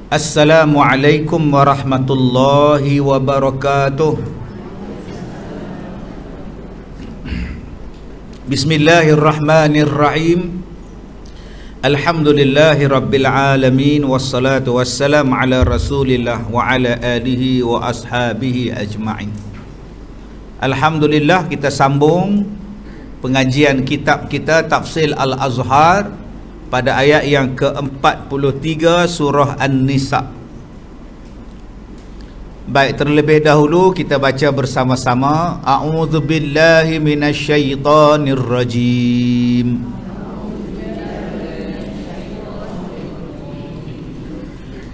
Assalamualaikum warahmatullahi wabarakatuh. Bismillahirrahmanirrahim. Alhamdulillahi rabbil alamin. Wassalatu wassalam ala rasulillah wa ala alihi wa ashabihi ajma'in. Alhamdulillah, kita sambung pengajian kitab kita Tafsir Al-Azhar pada ayat yang ke-43 surah An-Nisa. Baik, terlebih dahulu kita baca bersama-sama. A'udzubillahi minasyaitonir rajim.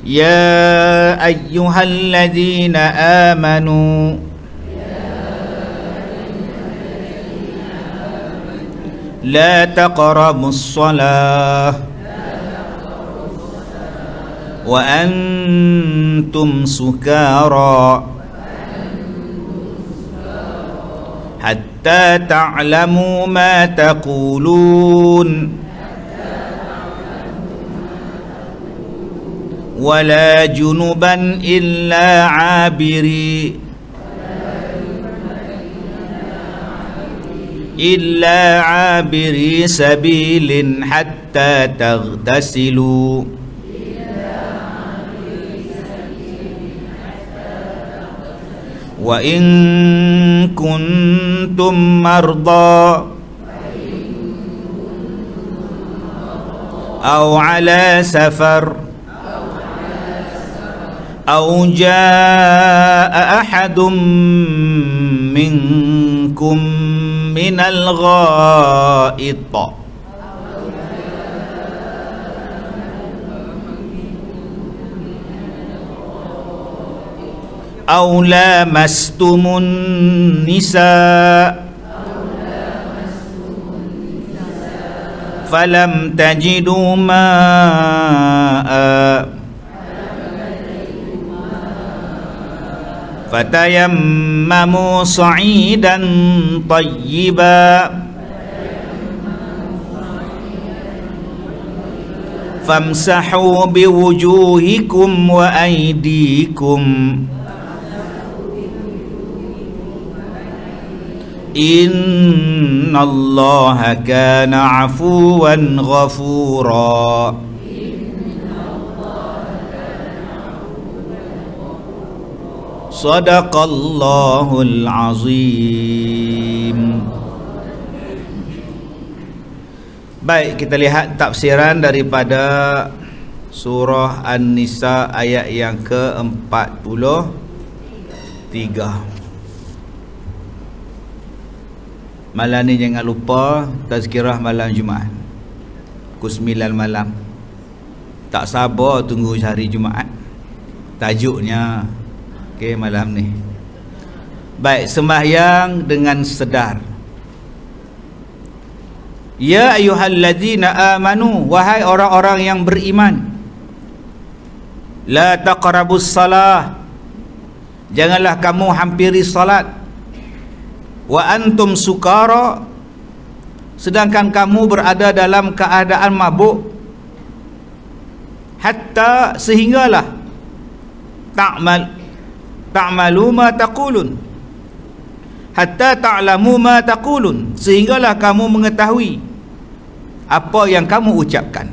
Ya ayyuhalladzina amanu لا تقربوا الصلاة وأنتم سكارى حتى تعلموا ما تقولون ولا جنبا إلا عابري إلا عابري سبيل حتى تغتسلوا وإن كنتم مرضى أو على سفر أو جاء أحد منكم من الغائط أو لامستم النساء فلم تجدوا ماء فتيمموا صعيدا طيبا فامسحوا بوجوهكم وأيديكم إن الله كان عفوا غفورا. Sadaqallahul azim. Baik, kita lihat tafsiran daripada surah An-Nisa ayat yang ke-43. Malam ni jangan lupa tazkirah malam Jumaat pukul 9 malam. Tak sabar tunggu hari Jumaat. Tajuknya malam ni. Baik, sembahyang dengan sedar. Ya ayyuhalladzina amanu, wahai orang-orang yang beriman, la taqrabus salah, janganlah kamu hampiri salat, wa antum sukara, sedangkan kamu berada dalam keadaan mabuk, hatta sehinggalah ta'malu ma taqulun, hatta ta'lamu ma taqulun, sehinggalah kamu mengetahui apa yang kamu ucapkan.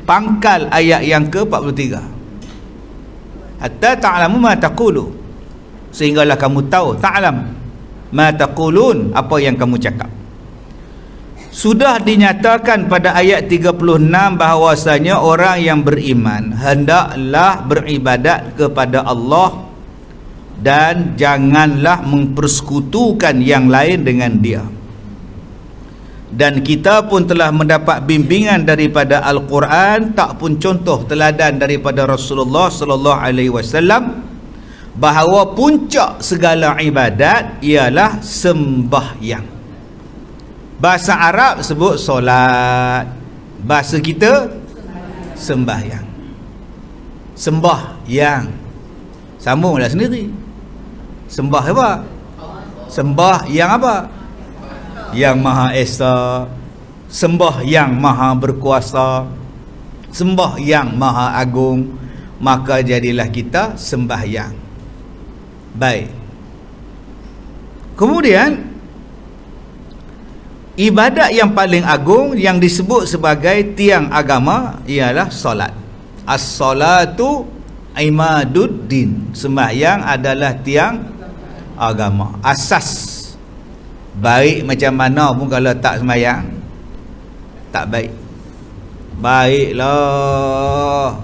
Pangkal ayat yang ke-43. Hatta ta'lamu ma taqulu, sehinggalah kamu tahu, ta'lam ma taqulun, apa yang kamu cakap. Sudah dinyatakan pada ayat 36 bahawasanya orang yang beriman hendaklah beribadat kepada Allah dan janganlah mempersekutukan yang lain dengan dia. Dan kita pun telah mendapat bimbingan daripada Al-Quran, tak pun contoh teladan daripada Rasulullah sallallahu alaihi wasallam, bahawa puncak segala ibadat ialah sembahyang. Bahasa Arab sebut solat, bahasa kita sembahyang. Sembahyang sambunglah sendiri. Sembah apa? Sembah yang apa? Yang Maha Esa, sembah yang Maha Berkuasa, sembah yang Maha Agung. maka jadilah kita sembahyang. Baik. Kemudian ibadat yang paling agung yang disebut sebagai tiang agama ialah solat. As-salatu imaduddin. Sembahyang adalah tiang agama, asas. Baik macam mana pun kalau tak sembahyang tak baik. Baiklah,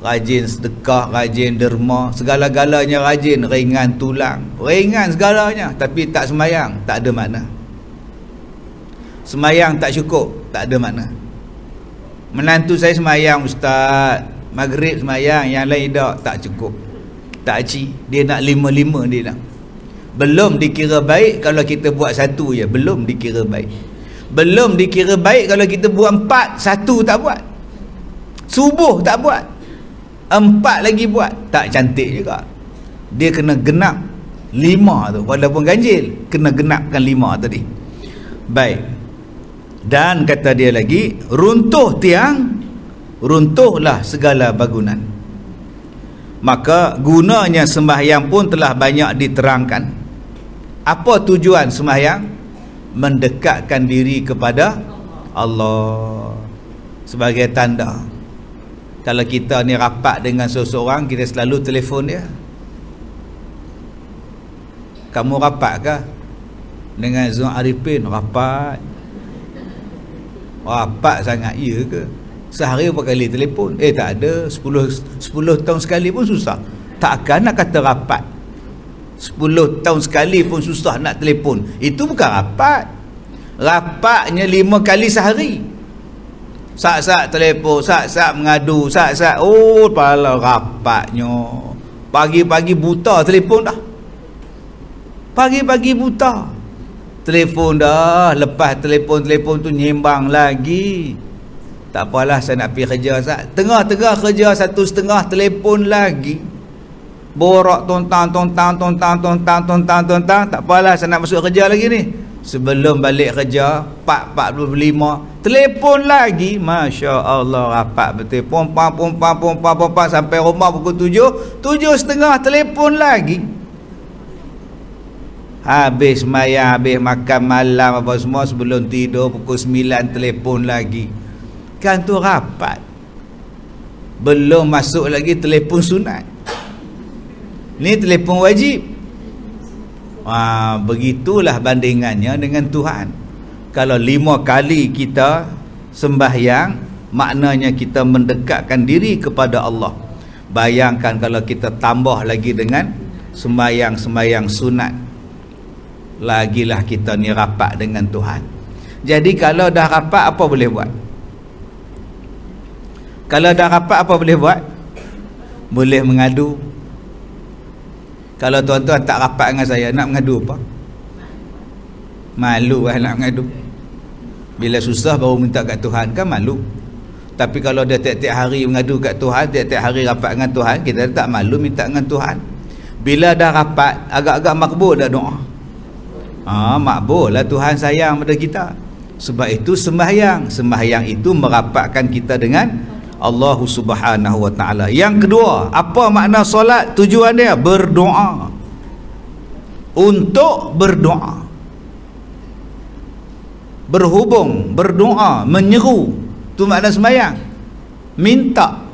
rajin sedekah, rajin derma, segala-galanya rajin, ringan tulang, ringan segalanya, tapi tak sembahyang tak ada makna. Sembahyang tak cukup, tak ada makna. Menantu saya sembahyang ustaz, maghrib sembahyang, yang lain tak cukup, tak aci. Dia nak 5-5 dia nak. Belum dikira baik kalau kita buat satu je, belum dikira baik. Belum dikira baik kalau kita buat 4, satu tak buat. Subuh tak buat, 4 lagi buat, tak cantik juga. Dia kena genap 5 tu, walaupun ganjil kena genapkan 5 tadi. Baik. Dan kata dia lagi, runtuh tiang, runtuhlah segala bangunan. Maka gunanya sembahyang pun telah banyak diterangkan. Apa tujuan sembahyang? Mendekatkan diri kepada Allah. Sebagai tanda, kalau kita ni rapat dengan seseorang, kita selalu telefon dia. Kamu rapat ke dengan Zul Arifin? Rapat. Rapat sangat, iya ke? Sehari berapa kali telefon? Tak ada. 10 tahun sekali pun susah. Takkan nak kata rapat. 10 tahun sekali pun susah nak telefon. Itu bukan rapat. Rapatnya 5 kali sehari. Sak-sak telefon, sak-sak mengadu, sak-sak, oh pala rapatnya. Pagi-pagi buta telefon dah. Pagi-pagi buta telefon dah. Lepas telefon tu nyembang lagi. Tak apalah, saya nak pergi kerja Ustaz. Tengah-tengah kerja 1.30 telefon lagi. Borak tontang. Tak apalah, saya nak masuk kerja lagi ni. Sebelum balik kerja 4.45 telefon lagi. Masya Allah, rapat betul. Pompa sampai rumah pukul 7, 7.30 telefon lagi. Habis sembahyang, habis makan malam apa semua, sebelum tidur pukul 9 telefon lagi. Kan tu rapat. Belum masuk lagi telefon sunat. Ni telefon wajib. Begitulah bandingannya dengan Tuhan. Kalau 5 kali kita sembahyang, maknanya kita mendekatkan diri kepada Allah. Bayangkan kalau kita tambah lagi dengan sembahyang-sembahyang sunat, lagilah kita ni rapat dengan Tuhan. Jadi kalau dah rapat, apa boleh buat? Kalau dah rapat, apa boleh buat? Boleh mengadu. Kalau tuan-tuan tak rapat dengan saya, nak mengadu apa? Malu lah nak mengadu. Bila susah baru minta kat Tuhan, kan malu. Tapi kalau dia tiap-tiap hari mengadu kat Tuhan, tiap-tiap hari rapat dengan Tuhan, kita tak malu minta dengan Tuhan. Bila dah rapat, agak-agak makbul dah doa. Makbul lah, Tuhan sayang pada kita. Sebab itu sembahyang itu merapatkan kita dengan Allah Subhanahu wa ta'ala. Yang kedua, apa makna solat? Tujuan dia berdoa. Untuk berdoa, berhubung, berdoa, menyeru. Itu makna sembahyang. Minta.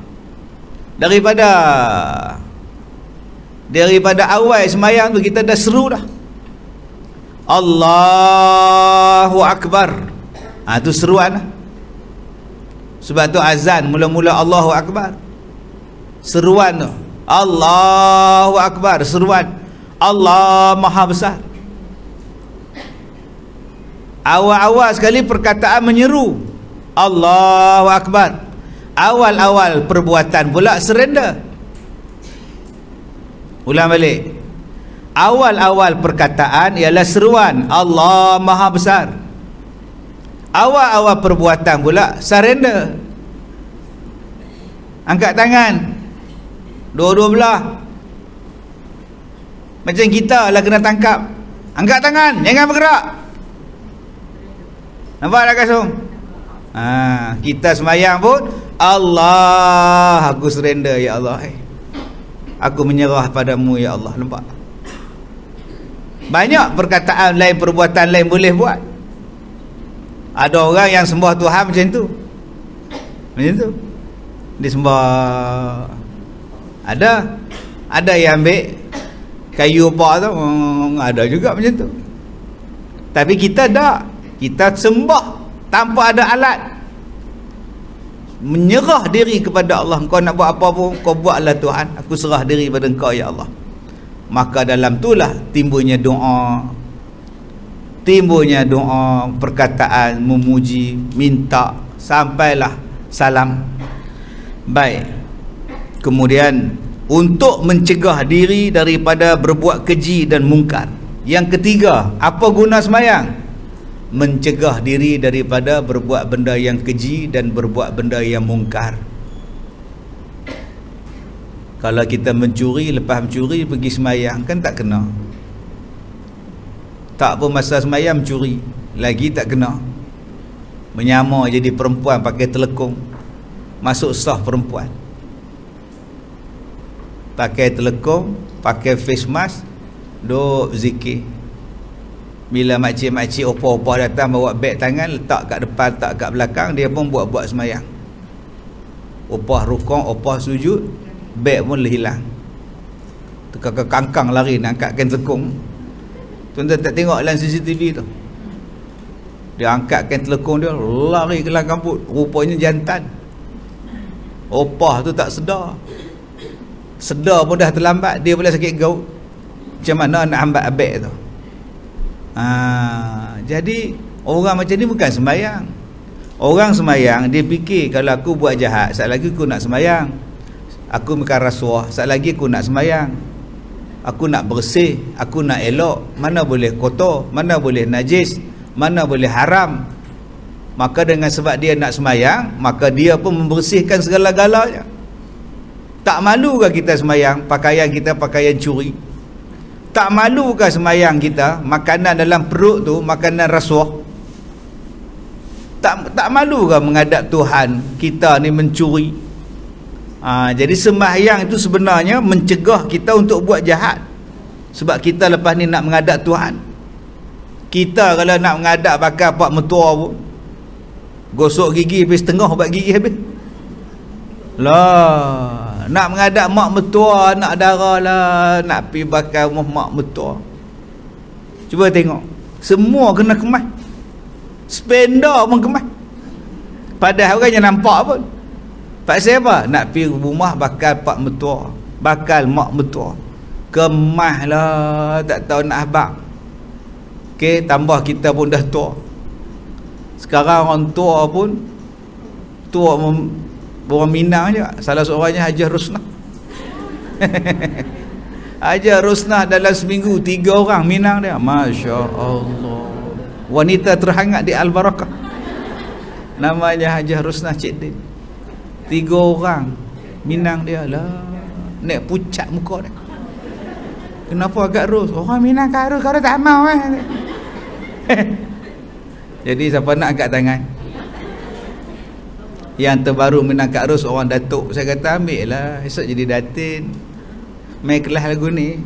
Daripada awal sembahyang tu kita dah seru dah. Allahu Akbar. Itu seruan lah. Sebab tu azan mula-mula Allahu Akbar. Seruan tu Allahu Akbar, seruan Allah Maha Besar. Awal-awal sekali perkataan menyeru Allahu Akbar. Awal-awal perbuatan pula surrender. Ulang balik. Awal-awal perkataan ialah seruan Allah Maha Besar. Awal-awal perbuatan pula surrender. Angkat tangan dua-dua belah. Macam kita lah kena tangkap. Angkat tangan, jangan bergerak. Nampak tak Kasum? Kita sembahyang pun Allah, aku surrender ya Allah, aku menyerah padamu ya Allah. Nampak? Banyak perkataan lain, perbuatan lain boleh buat. Ada orang yang sembah Tuhan macam tu, dia sembah. Ada yang ambil kayu apa tu, ada juga macam tu. Tapi kita tak, kita sembah tanpa ada alat, menyerah diri kepada Allah. Kau nak buat apa pun kau buatlah Tuhan, aku serah diri pada Engkau ya Allah. Maka dalam itulah timbulnya doa, perkataan memuji, minta, sampailah salam. Baik. Kemudian untuk mencegah diri daripada berbuat keji dan mungkar. Yang ketiga, apa guna sembahyang? Mencegah diri daripada berbuat benda yang keji dan berbuat benda yang mungkar. Kalau kita mencuri, lepas mencuri pergi sembahyang, kan tak kena. Tak pun masa sembahyang mencuri, lagi tak kena. Menyamar jadi perempuan pakai telekung, masuk sah perempuan, pakai telekung, pakai face mask, duk zikir. Bila makcik-makcik opah-opah datang bawa beg tangan, letak kat depan, letak kat belakang, dia pun buat-buat sembahyang. Opah rukuk, opah sujud, beg pun hilang. Tukar ke kangkang lari nak angkatkan telekung. Tuan-tuan tak tengok dalam CCTV tu, dia angkatkan telekung, dia lari ke dalam kamput. Rupanya jantan. Opah tu tak sedar pun dah terlambat, dia pula sakit gaut. Macam mana nak hambat abek tu? Jadi orang macam ni bukan sembahyang. Orang sembahyang dia fikir, kalau aku buat jahat, sekali lagi aku nak sembahyang. Aku makan rasuah, sekali lagi aku nak sembahyang. Aku nak bersih, aku nak elok. Mana boleh kotor, mana boleh najis, mana boleh haram. Maka dengan sebab dia nak sembahyang, maka dia pun membersihkan segala-galanya. Tak malukah kita sembahyang, pakaian kita pakaian curi? Tak malukah sembahyang kita, makanan dalam perut tu makanan rasuah? Tak malukah menghadap Tuhan kita ni mencuri? Jadi sembahyang itu sebenarnya mencegah kita untuk buat jahat. Sebab kita lepas ni nak menghadap Tuhan. Kita kalau nak menghadap bakal pak metua pun, gosok gigi habis setengah ubat gigi habis. Lah, nak menghadap mak metua, nak darah lah, nak pergi bakal rumah mak metua. Cuba tengok, semua kena kemas. Spender pun kemas. Padahal orang yang nampak pun. Pasal apa? Nak pergi rumah bakal pak metua, bakal mak metua. Kemas lah, tak tahu nak habang. Okey, tambah kita pun dah tua. Sekarang orang tua pun tua, orang Minang je. Salah seorangnya Haji Rusnah. Haji Rusnah dalam seminggu 3 orang Minang dia. Masya Allah. Wanita terhangat di Al-Barakah. Namanya Haji Rusnah Cik Din. 3 orang Minang dia lah. Naik pucat muka dia. Kenapa agak rus? Orang Minang karus, kau tak mau Jadi siapa nak angkat tangan? Yang terbaru Minang Kak Ros, orang Datuk. Saya kata ambil lah, esok jadi datin, main kelas lagu ni,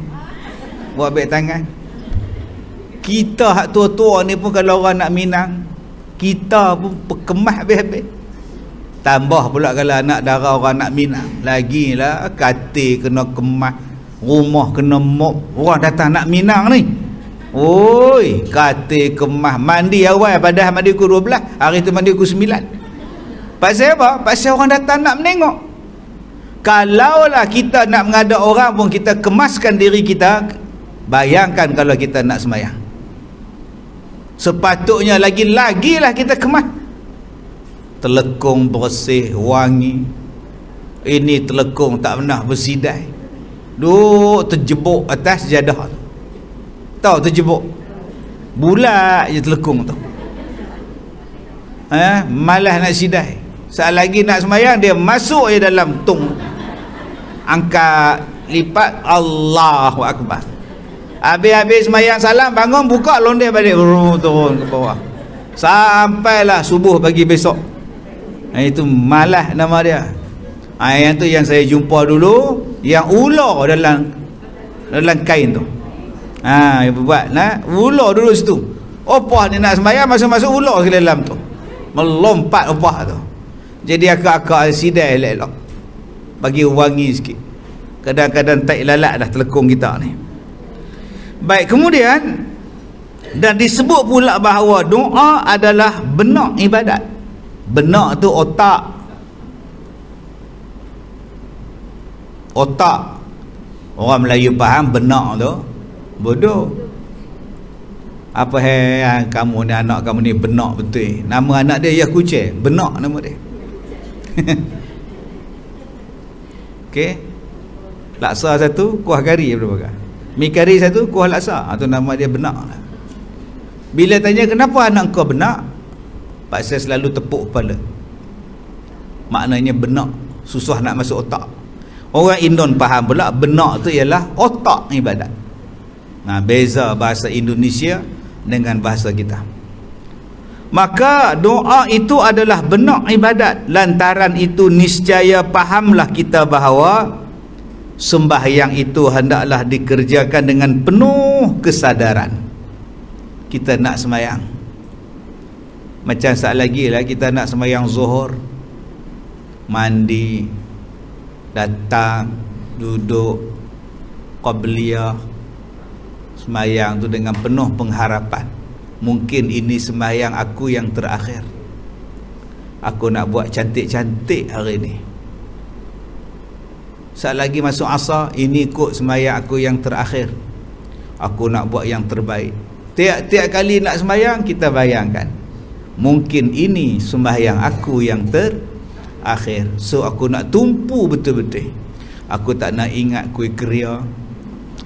buat beg tangan. Kita hak tua-tua ni pun kalau orang nak Minang, kita pun perkemas habis-habis. Tambah pula kalau anak dara orang nak Minang, lagilah katil kena kemas, rumah kena mop. Orang datang nak Minang ni, oi, katil kemas, mandi awal padahal mandi pukul 12, hari tu mandi pukul 9. Pasal apa? Pasal orang datang nak menengok. Kalaulah kita nak menghadap orang pun kita kemaskan diri kita, bayangkan kalau kita nak sembahyang. Sepatutnya lagi-lagilah kita kemas. Telekung bersih, wangi. Ini telekung tak pernah bersidai, duk terjebuk atas jadah. Tahu terjebuk, bulat je telekung tu. Malas nak sidai. Saat lagi nak sembahyang, dia masuk je dalam tung, angkat, lipat, Allahu Akbar. Habis-habis sembahyang salam, bangun, buka, londeh balik, turun ke bawah, sampailah subuh pagi besok. Itu malas nama dia. Yang tu yang saya jumpa dulu, yang ular dalam kain tu. Buat ular dulu situ. Opah ni nak sembahyang, masuk-masuk ular ke dalam tu, melompat opah tu. Jadi akak-akak sidai elok-elok, bagi wangi sikit. Kadang-kadang tak lalat dah telekung kita ni. Baik, kemudian dan disebut pula bahawa doa adalah benak ibadat. Benak tu otak. Orang Melayu faham benak tu bodoh. Apa kamu ni, anak kamu ni benak betul. Nama anak dia Kucing, benak nama dia. Okey. Laksa satu, kuah kari berapa? Mi kari satu, kuah laksa. Tu nama dia benak. Bila tanya kenapa anak kau benak, pak saya selalu tepuk kepala. Maknanya benak susah nak masuk otak. Orang Indon faham pula benak tu ialah otak ibadat. Beza bahasa Indonesia dengan bahasa kita. Maka doa itu adalah benak ibadat. Lantaran itu niscaya fahamlah kita bahawa sembahyang itu hendaklah dikerjakan dengan penuh kesadaran. Kita nak sembahyang, macam saat lagi lah kita nak sembahyang zuhur, mandi, datang, duduk, qabliyah, sembahyang tu dengan penuh pengharapan. Mungkin ini sembahyang aku yang terakhir. Aku nak buat cantik-cantik hari ni. Saat lagi masuk asar, ini kot sembahyang aku yang terakhir. Aku nak buat yang terbaik. Tiap-tiap kali nak sembahyang, kita bayangkan, mungkin ini sembahyang aku yang terakhir. So aku nak tumpu betul-betul. Aku tak nak ingat kuih keria.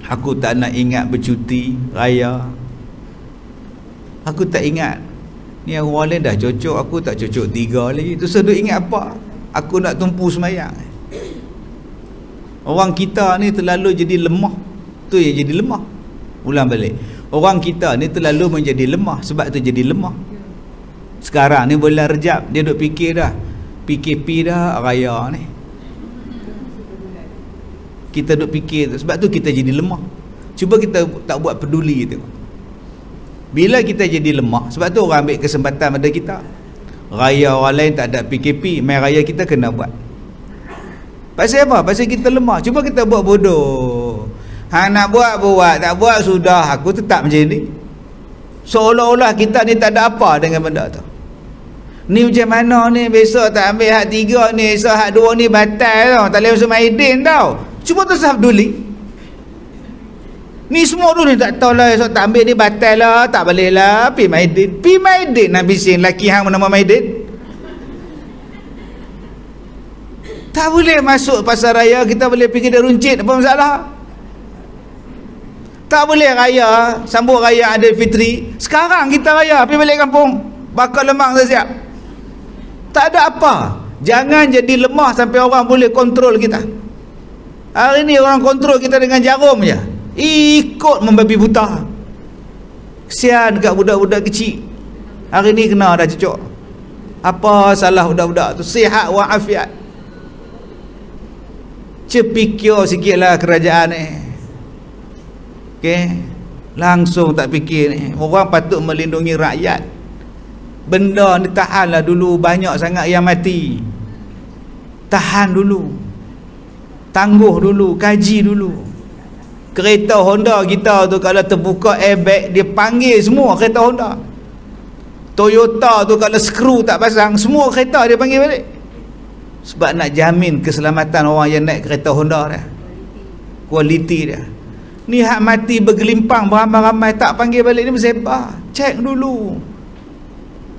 Aku tak nak ingat bercuti raya. Aku tak ingat ni orang lain dah cocok, aku tak cocok 3 lagi. Tu sedut ingat apa? Aku nak tumpu sembahyang. Orang kita ni terlalu jadi lemah. Tu yang jadi lemah. Ulang balik, orang kita ni terlalu menjadi lemah, sebab tu jadi lemah. Sekarang ni bulan Rejab, dia duk fikir dah, PKP dah raya ni. Kita duk fikir, sebab tu kita jadi lemah. Cuba kita tak buat peduli tengok. Bila kita jadi lemah, sebab tu orang ambil kesempatan pada kita. Raya orang lain tak ada PKP, main raya kita kena buat. Pasal apa? Pasal kita lemah. Cuba kita buat bodoh. Nak buat, tak buat sudah, aku tetap macam ni. Seolah-olah kita ni tak ada apa dengan benda tu. Ni macam mana ni, besok tak ambil hak 3 ni, esok hak 2 ni batal tau, tak boleh masuk Maidin tau. Cuba tu sah peduli. Ni semua tu ni tak tahu lah, esok tak ambil ni batal lah, tak boleh lah, pergi Maidin nak bising laki hang nama Maidin. Tak boleh masuk pasar raya, kita boleh pergi dia runcit, apa masalah? Tak boleh raya, sambut raya Aidilfitri. Sekarang kita raya, pergi balik kampung, bakar lemak dah siap. Tak ada apa. Jangan jadi lemah sampai orang boleh kontrol kita. Hari ni orang kontrol kita dengan jarum je, ikut membabi buta. Kesian dekat budak-budak kecil. Hari ni kena dah cucuk. Apa salah budak-budak tu? Sihat wa'afiat. Cepikir sikit lah kerajaan ni. Okay? Langsung tak fikir ni. Orang patut melindungi rakyat. Benda ni tahanlah dulu, banyak sangat yang mati. Tahan dulu, tangguh dulu, kaji dulu. Kereta Honda kita tu kalau terbuka airbag, dia panggil semua kereta Honda. Toyota tu kalau skru tak pasang, semua kereta dia panggil balik. Sebab nak jamin keselamatan orang yang naik kereta Honda dia, kualiti dia. Ni hak mati bergelimpang beramai-ramai tak panggil balik ni bersebab. Cek dulu.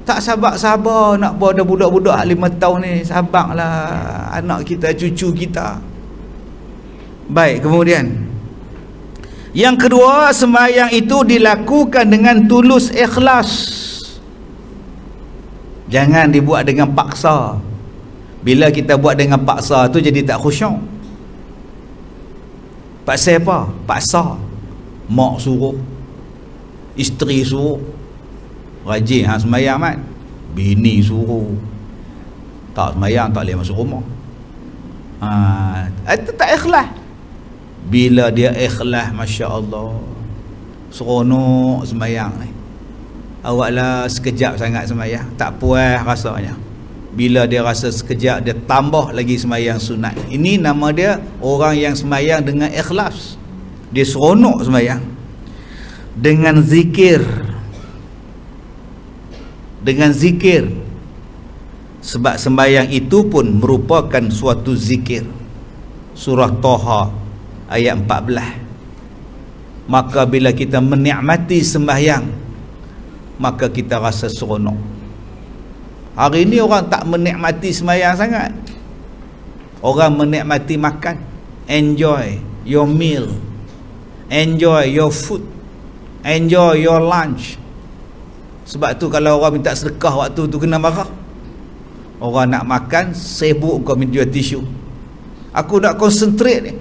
Tak sabar-sabar nak buat budak-budak 5 tahun ni. Sabarlah, anak kita, cucu kita. Baik, kemudian yang kedua, sembahyang itu dilakukan dengan tulus ikhlas. Jangan dibuat dengan paksa. Bila kita buat dengan paksa tu jadi tak khusyuk. Paksa apa? Paksa. Mak suruh, isteri suruh, rajin hang sembahyang mat, bini suruh, Tak semayang tak boleh masuk rumah. Itu tak ikhlas. Bila dia ikhlas, Masya Allah, seronok semayang ni. Awaklah sekejap sangat semayang, tak puas rasanya. Bila dia rasa sekejap, dia tambah lagi semayang sunat. Ini nama dia orang yang semayang dengan ikhlas. Dia seronok semayang dengan zikir. Dengan zikir. Sebab sembahyang itu pun merupakan suatu zikir. Surah Taha ayat 14. Maka bila kita menikmati sembahyang, maka kita rasa seronok. Hari ini orang tak menikmati sembahyang sangat. Orang menikmati makan. Enjoy your meal, enjoy your food, enjoy your lunch. Sebab tu kalau orang minta sedekah waktu tu kena marah. Orang nak makan, sibuk kau minta tisu. Aku nak konsentrate ni.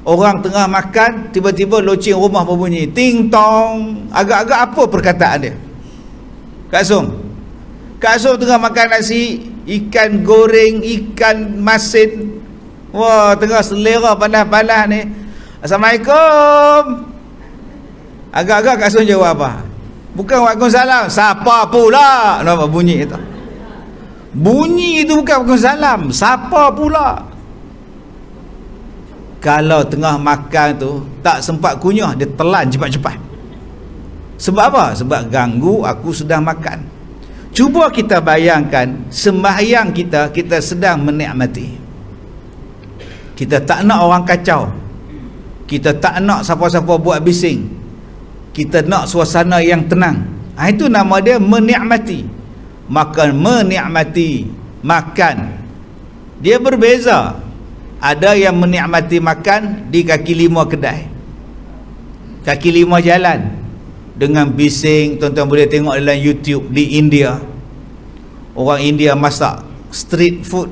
Orang tengah makan, tiba-tiba loceng rumah berbunyi, ting tong. Agak-agak apa perkataan dia? Kak Som tengah makan nasi, ikan goreng, ikan masin. Wah, tengah selera panas-panas ni. Assalamualaikum. Agak-agak Kak Som jawab apa? Bukan waalaikumsalam. Siapa pula? Nampak bunyi itu. Bunyi itu bukan waalaikumsalam. Siapa pula? Kalau tengah makan tu tak sempat kunyah, dia telan cepat-cepat. Sebab apa? Sebab ganggu aku sedang makan. Cuba kita bayangkan sembahyang kita sedang menikmati. Kita tak nak orang kacau. Kita tak nak siapa-siapa buat bising. Kita nak suasana yang tenang. Itu nama dia menikmati. Maka menikmati makan, dia berbeza. Ada yang menikmati makan di kaki lima kedai, kaki lima jalan, dengan bising. Tuan-tuan boleh tengok dalam YouTube di India. Orang India masak street food,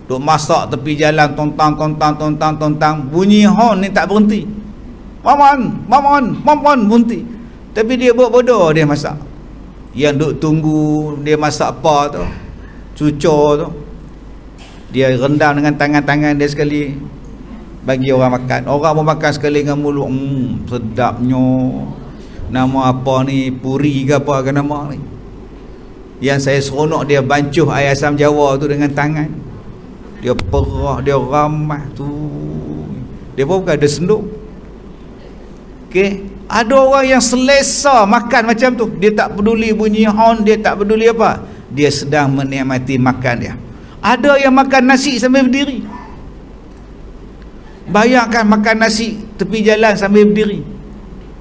duk masak tepi jalan, tontang, bunyi horn ni tak berhenti. Mamon berhenti. Tapi dia buat bodoh, dia masak. Yang duk tunggu dia masak apa tu, cucur tu, dia rendam dengan tangan-tangan dia sekali, bagi orang makan. Orang pun makan sekali dengan mulut. Sedapnya. Nama apa ni? Puri ke apa ke nama ni? Yang saya seronok, dia bancuh air asam Jawa tu dengan tangan. Dia perah, dia ramah tu. Dia pun bukan ada senduk. Okey. Ada orang yang selesa makan macam tu. Dia tak peduli bunyi horn, dia tak peduli apa. Dia sedang menikmati makan dia. Ada yang makan nasi sambil berdiri. Bayangkan makan nasi tepi jalan sambil berdiri.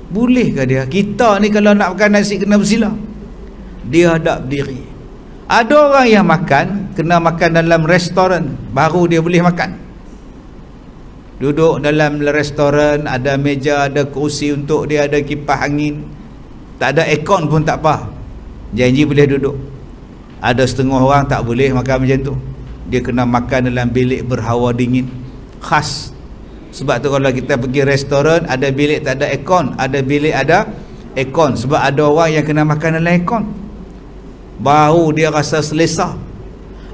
Bolehkah dia? Kita ni kalau nak makan nasi kena bersila. Dia tak berdiri. Ada orang yang makan, kena makan dalam restoran, baru dia boleh makan. Duduk dalam restoran, ada meja, ada kursi untuk dia, ada kipas angin. Tak ada aircon pun tak apa, janji boleh duduk. Ada setengah orang tak boleh makan macam tu. Dia kena makan dalam bilik berhawa dingin khas. Sebab tu kalau kita pergi restoran, ada bilik tak ada aircon, ada bilik ada aircon. Sebab ada orang yang kena makan dalam aircon, baru dia rasa selesa.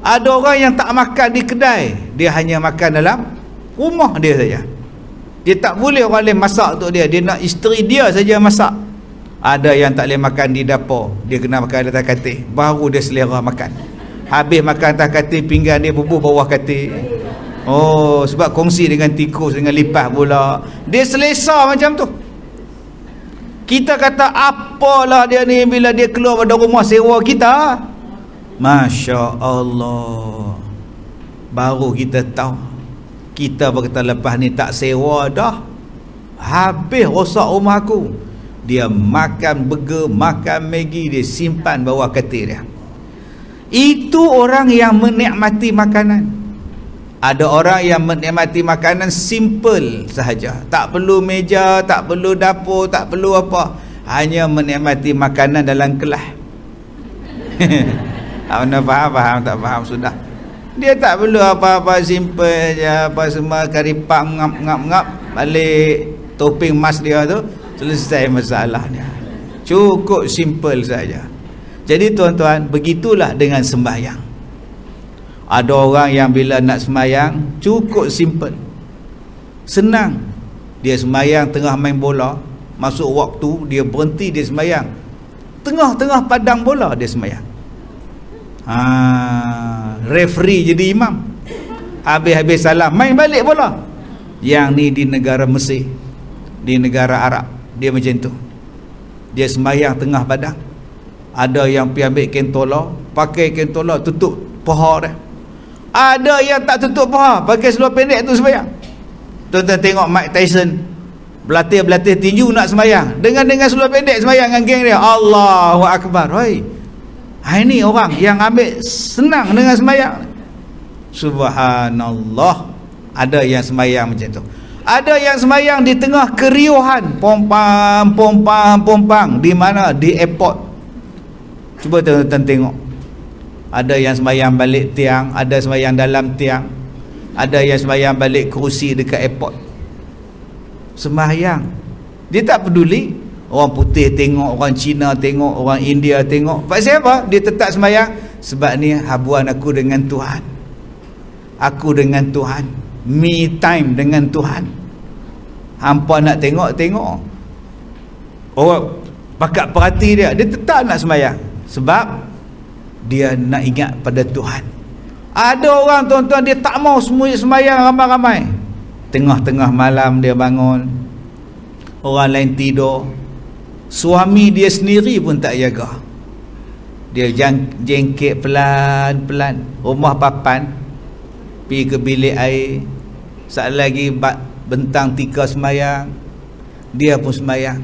Ada orang yang tak makan di kedai, dia hanya makan dalam rumah dia saja. Dia tak boleh orang lain masak untuk dia, dia nak isteri dia saja masak. Ada yang tak boleh makan di dapur, dia kena makan di atas katil, baru dia selera makan. Habis makan atas katil, pinggan dia bubuh bawah katil. Oh, sebab kongsi dengan tikus, dengan lipas pula. Dia selesa macam tu. Kita kata apalah dia ni bila dia keluar pada rumah sewa kita. Masya Allah. Baru kita tahu. Kita berkata lepas ni tak sewa dah, habis rosak rumah aku. Dia makan burger, makan Maggi, dia simpan bawah katil dia. Itu orang yang menikmati makanan. Ada orang yang menikmati makanan simple sahaja, tak perlu meja, tak perlu dapur, tak perlu apa, hanya menikmati makanan dalam kelas. Anda faham, tak faham sudah. Dia tak perlu apa-apa, simple je, apa semua karipap ngap, balik toping mas dia tu, selesai masalahnya. Cukup simple saja. Jadi tuan-tuan, begitulah dengan sembahyang. Ada orang yang bila nak sembahyang cukup simple, senang. Dia sembahyang tengah main bola, masuk waktu dia berhenti, dia sembahyang tengah-tengah padang bola, dia sembahyang. Referee jadi imam, habis-habis salam main balik bola. Yang ni di negara Mesir, di negara Arab, dia macam tu. Dia sembahyang tengah padang. Ada yang pergi ambil kentola, pakai kentola tutup paha dia. Ada yang tak tutup paha, pakai seluar pendek tu sembahyang. Tuan-tuan tengok Mike Tyson berlatih tinju nak sembahyang, dengan seluar pendek sembahyang dengan geng dia. Allahu Akbar. Hoi, ini orang yang ambil senang dengan sembahyang. Subhanallah. Ada yang sembahyang macam tu. Ada yang sembahyang di tengah keriuhan, pompang. Di mana? Di airport. Cuba tuan-tuan tengok. Ada yang sembahyang balik tiang, ada sembahyang dalam tiang, ada yang sembahyang balik kerusi dekat airport. Sembahyang. Dia tak peduli orang putih tengok, orang Cina tengok, orang India tengok. Pasal apa? Dia tetap sembahyang. Sebab ni habuan aku dengan Tuhan. Aku dengan Tuhan. Me time dengan Tuhan. Hampa nak tengok. Orang pakat perhati dia tetap nak sembahyang. Sebab dia nak ingat pada Tuhan. Ada orang tuan-tuan, dia tak mau sembahyang ramai-ramai. Tengah-tengah malam dia bangun, orang lain tidur, suami dia sendiri pun tak jaga. Dia jengkek pelan-pelan, rumah papan, pergi ke bilik air. Saat lagi bentang 3 sembahyang, dia pun sembahyang.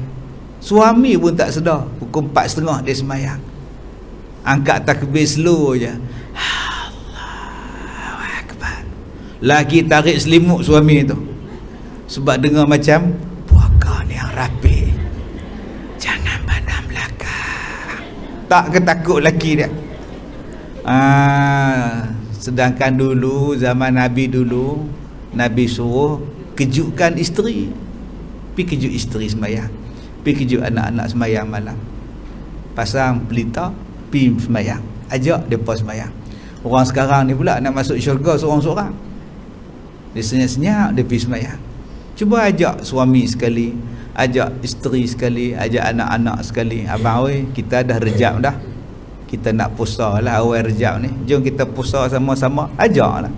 Suami pun tak sedar, pukul 4.30 dia sembahyang. Angkat takbir slow je. Allahu Akbar. Lagi tarik selimut suami tu, sebab dengar macam puaka ni yang rapi, jangan pandang belakang. Tak ketakut laki dia. Sedangkan dulu, zaman Nabi dulu, Nabi suruh kejutkan isteri. Pergi kejut isteri sembahyang, pergi kejut anak-anak sembahyang malam. Pasang pelita, pergi sembahyang, ajak mereka sembahyang. Orang sekarang ni pula nak masuk syurga seorang-seorang. Dia senyap-senyap, dia pergi sembahyang. Cuba ajak suami sekali, ajak isteri sekali, ajak anak-anak sekali. Abang oi, kita dah rejab dah, kita nak puasa lah awal rejab ni, jom kita puasa sama-sama. Ajak lah,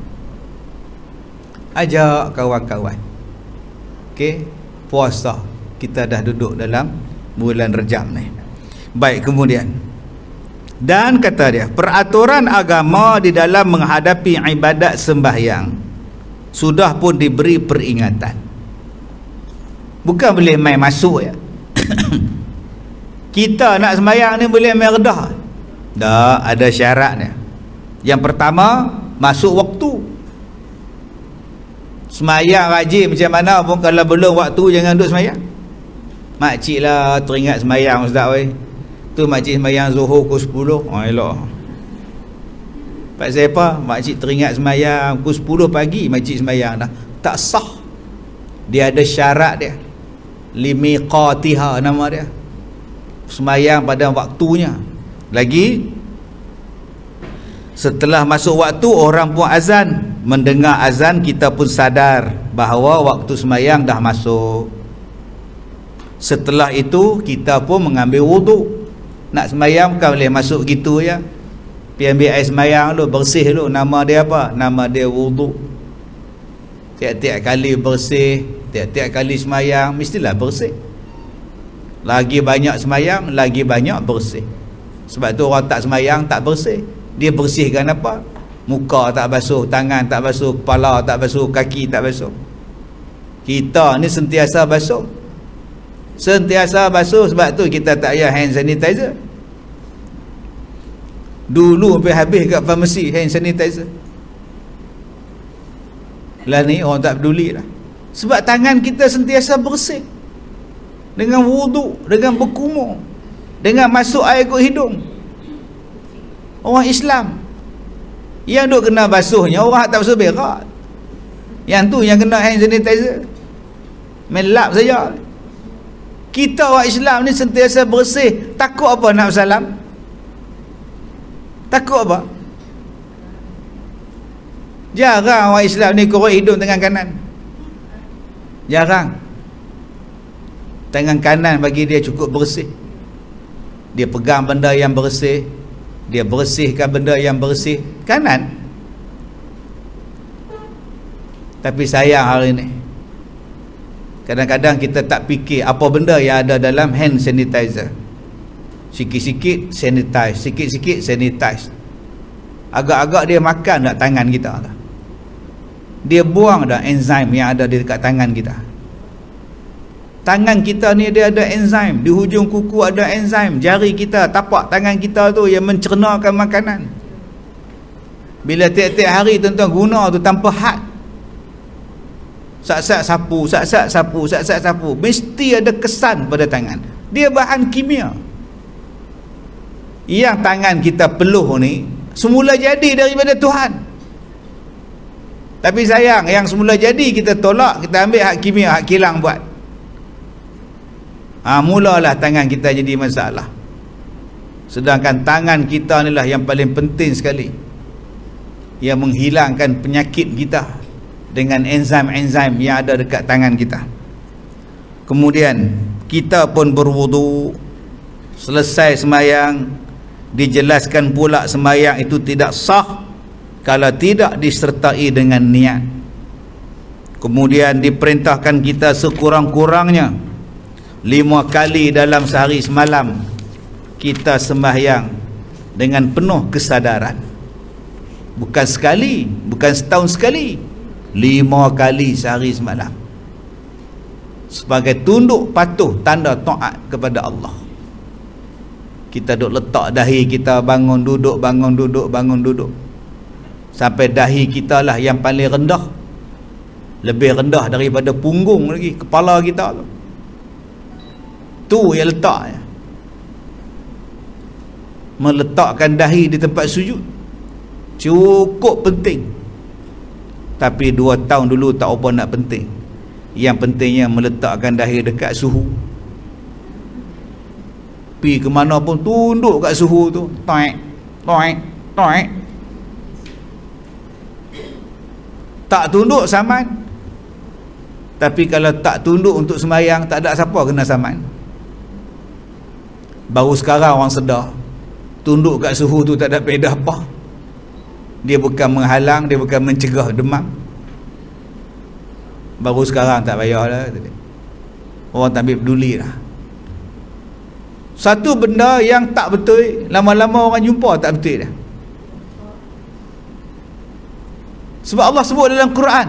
ajak kawan-kawan. Okey, puasa. Kita dah duduk dalam bulan rejab ni. Baik, kemudian, dan kata dia, peraturan agama di dalam menghadapi ibadat sembahyang sudah pun diberi peringatan. Bukan boleh main masuk ya. Kita nak sembahyang ni boleh main redah. Tak, ada syaratnya. Yang pertama, masuk waktu. Sembahyang rajin macam mana pun, kalau belum waktu jangan duduk sembahyang. Makcik lah teringat sembahyang ustaz weh, tu makcik sembahyang Zuhur pukul 10. Elok. Pasal apa? Makcik teringat sembahyang pukul 10 pagi, makcik sembahyang dah. Tak sah. Dia ada syarat dia. Limiqatiha nama dia. Sembahyang pada waktunya. Lagi, setelah masuk waktu, orang pun azan. Mendengar azan, kita pun sadar bahawa waktu sembahyang dah masuk. Setelah itu, kita pun mengambil wuduk. Nak sembahyang bukan boleh masuk gitu ya. Pergi ambil air sembahyang dulu, bersih dulu. Nama dia apa? Nama dia wuduk. Tiap-tiap kali bersih, tiap-tiap kali sembahyang mestilah bersih. Lagi banyak sembahyang, lagi banyak bersih. Sebab tu orang tak sembahyang tak bersih. Dia bersihkan apa? Muka tak basuh, tangan tak basuh, kepala tak basuh, kaki tak basuh. Kita ni sentiasa basuh. Sentiasa basuh, sebab tu kita tak payah hand sanitizer. Dulu sampai habis kat farmasi hand sanitizer. Lah ni orang tak peduli lah. Sebab tangan kita sentiasa bersih. Dengan wuduk, dengan berkumur, dengan masuk air ke hidung. Orang Islam yang duk kena basuhnya orang tak basuh berak. Yang tu yang kena hand sanitizer. Melap saja. Kita orang Islam ni sentiasa bersih. Takut apa nak bersalam? Takut apa? Jarang orang Islam ni korek hidung tangan kanan. Jarang. Tangan kanan bagi dia cukup bersih. Dia pegang benda yang bersih, dia bersihkan benda yang bersih kanan. Tapi sayang hari ni, kadang-kadang kita tak fikir apa benda yang ada dalam hand sanitizer. Sikit-sikit sanitize, sikit-sikit sanitize. Agak-agak dia makan tak tangan kita lah. Dia buang dah enzim yang ada di dekat tangan kita. Tangan kita ni dia ada enzim, di hujung kuku ada enzim. Jari kita, tapak tangan kita tu yang mencernakan makanan. Bila tiap-tiap hari tuan-tuan guna tu tanpa had, sat-sat sapu, sat-sat sapu, sat-sat sapu, mesti ada kesan pada tangan. Dia bahan kimia. Yang tangan kita peluh ni semula jadi daripada Tuhan. Tapi sayang, yang semula jadi kita tolak, kita ambil hak kimia, hak kilang buat. Mulalah tangan kita jadi masalah. Sedangkan tangan kita inilah yang paling penting sekali, yang menghilangkan penyakit kita dengan enzim-enzim yang ada dekat tangan kita. Kemudian kita pun berwudu, selesai semayang, dijelaskan pula semayang itu tidak sah kalau tidak disertai dengan niat. Kemudian diperintahkan kita sekurang-kurangnya 5 kali dalam sehari semalam kita sembahyang dengan penuh kesadaran. Bukan sekali, bukan setahun sekali, 5 kali sehari semalam, sebagai tunduk patuh, tanda taat kepada Allah. Kita duk letak dahi kita, bangun duduk, bangun duduk, bangun duduk, sampai dahi kita lah yang paling rendah, lebih rendah daripada punggung lagi, kepala kita tu yang letaknya. Meletakkan dahi di tempat sujud cukup penting. Tapi 2 tahun dulu tak apa nak penting. Yang pentingnya meletakkan dahi dekat suhu. Pi ke mana pun tunduk kat suhu tu, toek toek toek. Tak tunduk saman. Tapi kalau tak tunduk untuk sembahyang, tak ada siapa kena saman. Baru sekarang orang sedar tunduk kat suhu tu tak ada faedah apa. Dia bukan menghalang, dia bukan mencegah demam. Baru sekarang tak payahlah. Orang tak ambil peduli lah. Satu benda yang tak betul, lama-lama orang jumpa tak betul dah. Sebab Allah sebut dalam Quran,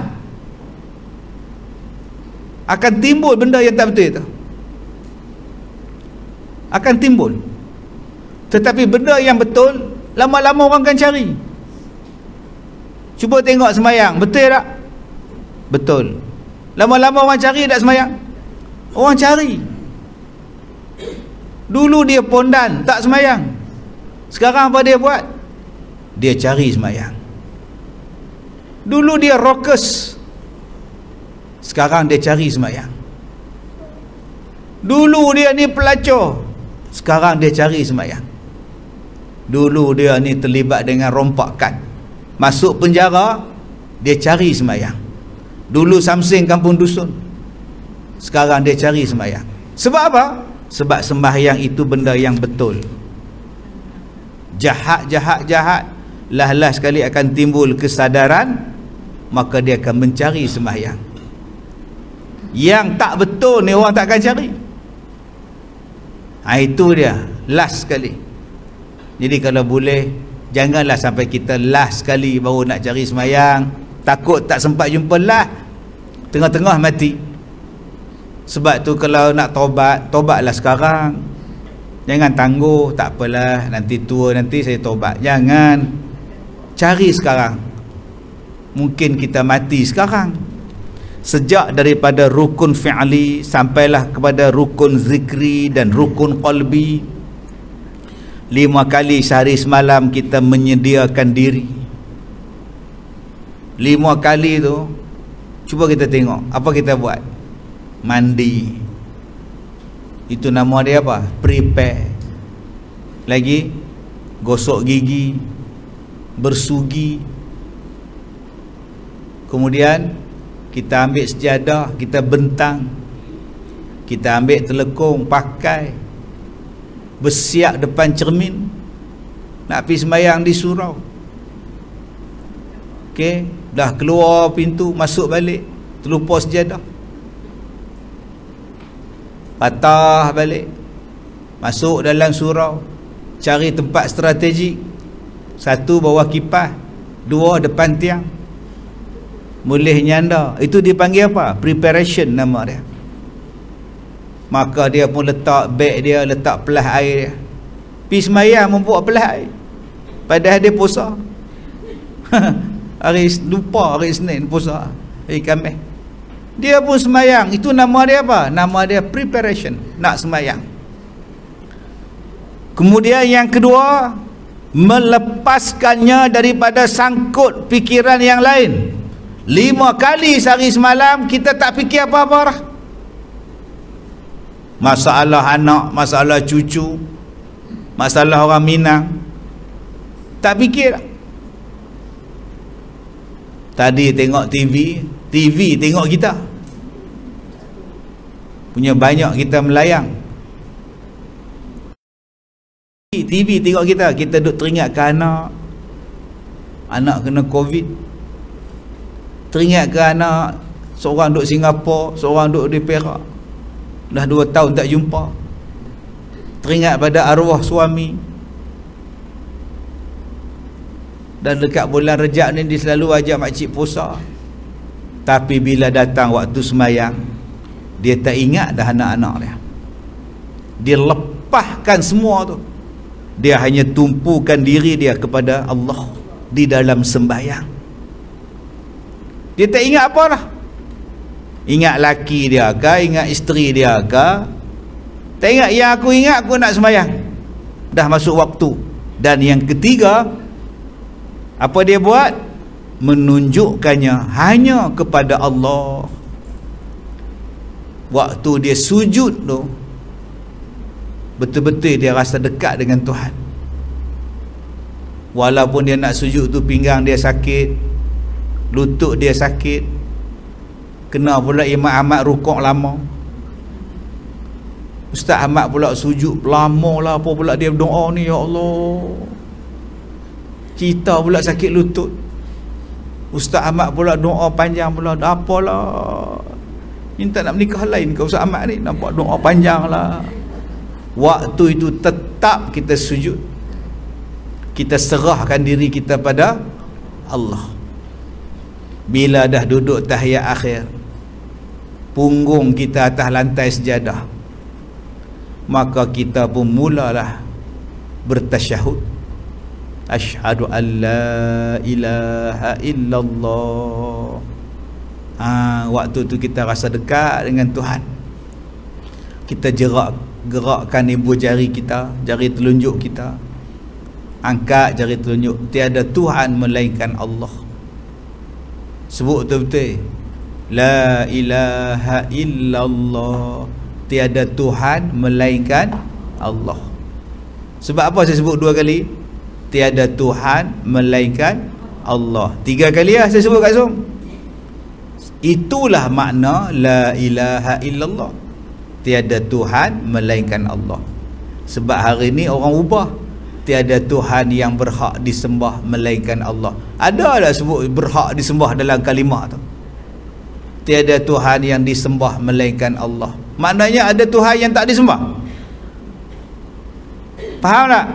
akan timbul benda yang tak betul itu. Akan timbul. Tetapi benda yang betul, lama-lama orang akan cari. Cuba tengok sembahyang, betul tak? Betul. Lama-lama orang cari tak sembahyang? Orang cari. Dulu dia pondan, tak sembahyang. Sekarang apa dia buat? Dia cari sembahyang. Dulu dia rockers, sekarang dia cari sembahyang. Dulu dia ni pelacur, sekarang dia cari sembahyang. Dulu dia ni terlibat dengan rompakan, masuk penjara, dia cari sembahyang. Dulu samsing kampung dusun, sekarang dia cari sembahyang. Sebab apa? Sebab sembahyang itu benda yang betul. Jahat lah sekali akan timbul kesadaran, maka dia akan mencari sembahyang. Yang tak betul ni orang tak akan cari. Itu dia last sekali. Jadi kalau boleh, janganlah sampai kita last sekali baru nak cari sembahyang. Takut tak sempat jumpa lah, tengah-tengah mati. Sebab tu kalau nak tobat, tobatlah sekarang. Jangan tangguh, tak apalah, nanti tua nanti saya tobat. Jangan. Cari sekarang. Mungkin kita mati sekarang. Sejak daripada rukun fi'li sampailah kepada rukun zikri dan rukun qalbi. 5 kali sehari semalam kita menyediakan diri. 5 kali tu, cuba kita tengok apa kita buat. Mandi, itu nama dia apa? Prepare. Lagi gosok gigi, bersugi. Kemudian kita ambil sejadah, kita bentang, kita ambil telekung, pakai, bersiap depan cermin, nak pergi sembahyang di surau. Okey, dah keluar pintu, masuk balik, terlupa sejadah, patah balik, masuk dalam surau, cari tempat strategik. Satu, bawah kipas, dua, depan tiang, boleh nyanda. Itu dipanggil apa? Preparation nama dia. Maka dia pun letak beg dia, letak pelah air dia, pergi sembahyang membuat pelah air, padahal dia puasa. Lupa hari Senin puasa, hari Khamis dia pun sembahyang. Itu nama dia apa? Nama dia preparation, nak sembahyang. Kemudian yang kedua, melepaskannya daripada sangkut fikiran yang lain. 5 kali sehari semalam kita tak fikir apa-apa dah. Masalah anak, masalah cucu, masalah orang Minang, tak fikir dah. Tadi tengok TV, TV tengok kita, punya banyak kita melayang. TV tengok kita, kita duk teringat ke anak, anak kena Covid, teringat ke anak, seorang duk Singapura, seorang duk di Perak, dah 2 tahun tak jumpa, teringat pada arwah suami. Dan dekat bulan Rejab ni dia selalu ajak makcik puasa, tapi bila datang waktu sembahyang, dia tak ingat dah anak-anak dia. Dia lepaskan semua tu, dia hanya tumpukan diri dia kepada Allah di dalam sembahyang. Dia tak ingat apa dah. Ingat laki dia ke, ingat isteri dia ke, tak ingat. Yang aku ingat, aku nak sembahyang, dah masuk waktu. Dan yang ketiga, apa dia buat? Menunjukkannya hanya kepada Allah. Waktu dia sujud tu, betul-betul dia rasa dekat dengan Tuhan. Walaupun dia nak sujud tu pinggang dia sakit, lutut dia sakit, kena pula Imam Ahmad rukuk lama, Ustaz Ahmad pula sujud lama lah, apa pula dia berdoa ni, ya Allah, kita pula sakit lutut, Ustaz Ahmad pula doa panjang pula, apalah, minta nak menikah lain ke Ustaz Ahmad ni, nampak doa panjang lah. Waktu itu tetap kita sujud, kita serahkan diri kita pada Allah. Bila dah duduk tahiyat akhir, punggung kita atas lantai sejadah, maka kita pun mulalah bertasyahud. Asyhadu an la ilaha illallah. Waktu tu kita rasa dekat dengan Tuhan. Kita gerakkan ibu jari kita, jari telunjuk kita, angkat jari telunjuk. Tiada Tuhan melainkan Allah. Sebut betul-betul, la ilaha illallah, tiada Tuhan melainkan Allah. Sebab apa saya sebut 2 kali? Tiada Tuhan melainkan Allah. 3 kali lah saya sebut kat Zoom. Itulah makna la ilaha illallah, tiada Tuhan melainkan Allah. Sebab hari ni orang ubah, tiada Tuhan yang berhak disembah melainkan Allah. Ada tak sebut berhak disembah dalam kalimah tu? Tiada Tuhan yang disembah melainkan Allah. Maknanya ada Tuhan yang tak disembah. Faham tak?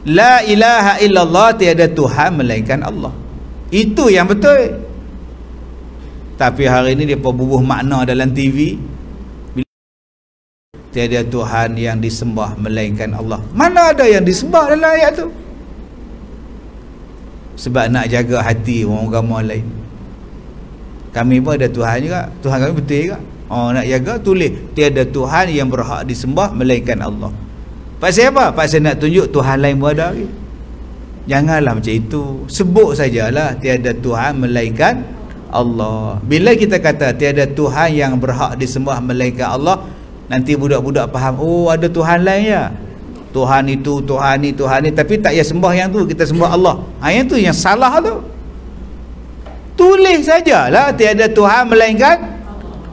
La ilaha illallah, tiada Tuhan melainkan Allah. Itu yang betul. Tapi hari ini dia bubuh makna dalam TV, tiada Tuhan yang disembah melainkan Allah. Mana ada yang disembah dalam ayat tu? Sebab nak jaga hati orang agama lain. Kami pun ada Tuhan juga, Tuhan kami betul juga. Nak jaga, tulis tiada Tuhan yang berhak disembah melainkan Allah. Pasal apa? Pasal nak tunjuk Tuhan lain pun ada lagi. Janganlah macam itu. Sebut sajalah tiada Tuhan melainkan Allah. Bila kita kata tiada Tuhan yang berhak disembah melainkan Allah, nanti budak-budak faham, oh ada Tuhan lain ya. Tuhan itu, Tuhan ni, Tuhan ni, tapi tak payah sembah yang tu, kita sembah Allah. Yang tu yang salah tu. Tulis sajalah tiada Tuhan melainkan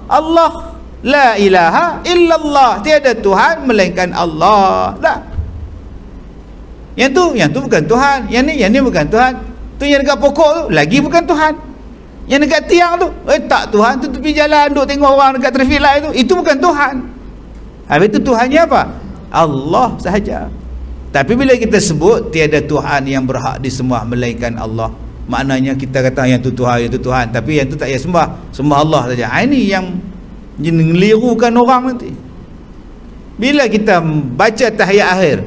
Allah. La ilaha illallah, tiada Tuhan melainkan Allah. Dah. Yang tu bukan Tuhan. Yang ni bukan Tuhan. Tu yang dekat pokok tu lagi bukan Tuhan. Yang dekat tiang tu, tak Tuhan tu tepi jalan duk tengok orang dekat traffic light tu, itu bukan Tuhan. Habis tu Tuhannya apa? Allah sahaja. Tapi bila kita sebut tiada Tuhan yang berhak disembah melainkan Allah, maknanya kita kata yang tu Tuhan, yang tu Tuhan, tapi yang tu tak payah sembah, sembah Allah saja. Ini yang ngelirukan orang nanti. Bila kita baca tahiyat akhir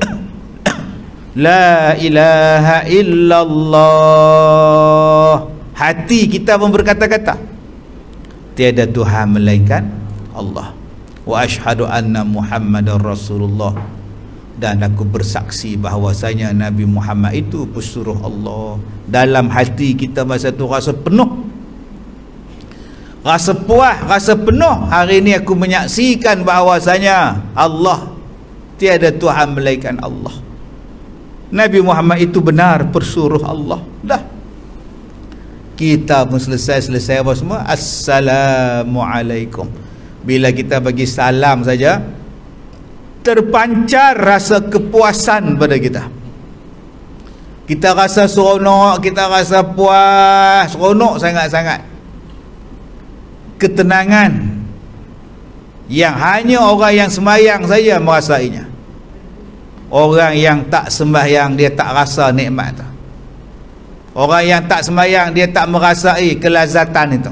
La ilaha illallah, hati kita pun berkata-kata tiada Tuhan melainkan Allah. Wa asyhadu anna Muhammadar Rasulullah, dan aku bersaksi bahawasanya Nabi Muhammad itu pesuruh Allah. Dalam hati kita masa tu rasa penuh, rasa puas, rasa penuh. Hari ini aku menyaksikan bahawasanya Allah, tiada Tuhan melainkan Allah. Nabi Muhammad itu benar pesuruh Allah. Dah. Kita pun selesai apa semua, Assalamualaikum. Bila kita bagi salam saja, terpancar rasa kepuasan pada kita. Kita rasa seronok, kita rasa puas, seronok sangat-sangat. Ketenangan yang hanya orang yang sembahyang saja merasainya. Orang yang tak sembahyang dia tak rasa nikmat tu. Orang yang tak sembahyang dia tak merasai kelazatan itu.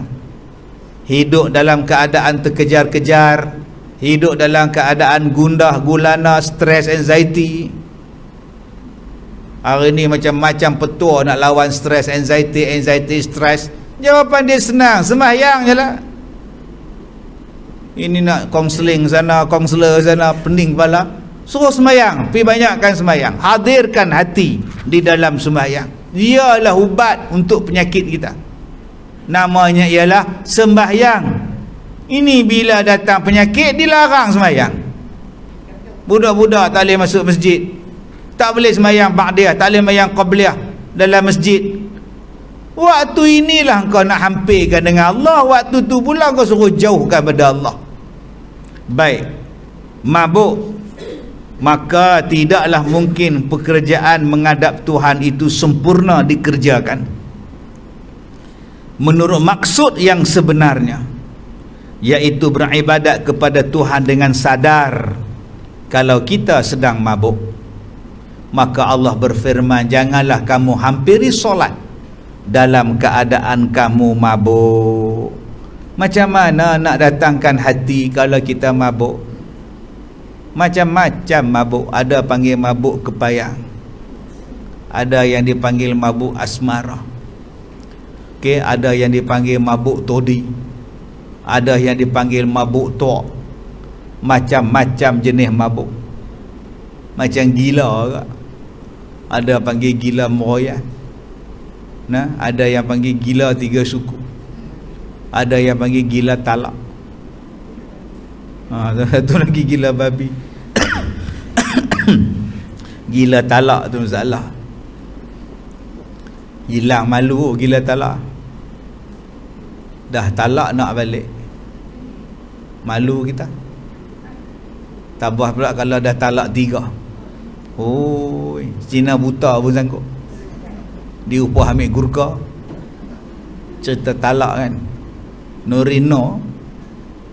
Hidup dalam keadaan terkejar-kejar, hidup dalam keadaan gundah gulana, stress, anxiety. Hari ni macam-macam petua nak lawan stress, anxiety, stress. Jawapan dia senang, sembahyang je lah. Ini nak kaunseling sana, kaunselor sana, pening kepala. Suruh sembahyang, pergi banyakkan sembahyang, hadirkan hati di dalam sembahyang. Dialah ubat untuk penyakit kita. Namanya ialah sembahyang. Ini bila datang penyakit dilarang sembahyang. Budak-budak tak boleh masuk masjid, tak boleh sembahyang ba'diyah, tak boleh sembahyang qabliyah dalam masjid. Waktu inilah kau nak hampirkan dengan Allah, waktu tu pula kau suruh jauhkan pada Allah. Baik, mabuk, maka tidaklah mungkin pekerjaan menghadap Tuhan itu sempurna dikerjakan menurut maksud yang sebenarnya, yaitu beribadat kepada Tuhan dengan sadar. Kalau kita sedang mabuk, maka Allah berfirman, janganlah kamu hampiri solat dalam keadaan kamu mabuk. Macam mana nak datangkan hati kalau kita mabuk? Macam-macam mabuk. Ada panggil mabuk kepayang, ada yang dipanggil mabuk asmara, ada yang dipanggil mabuk todi, ada yang dipanggil mabuk tok. Macam-macam jenis mabuk. Macam gila juga, ada panggil gila meroyan, ada yang panggil gila 3 suku, ada yang panggil gila talak. Satu lagi gila babi. Gila talak tu masalah. Hilang malu gila talak. Dah talak nak balik, malu kita. Tambah pula kalau dah talak 3. Oi, Cina buta pun sanggup. Dia upah ambil gurka. Cerita talak kan. Nurino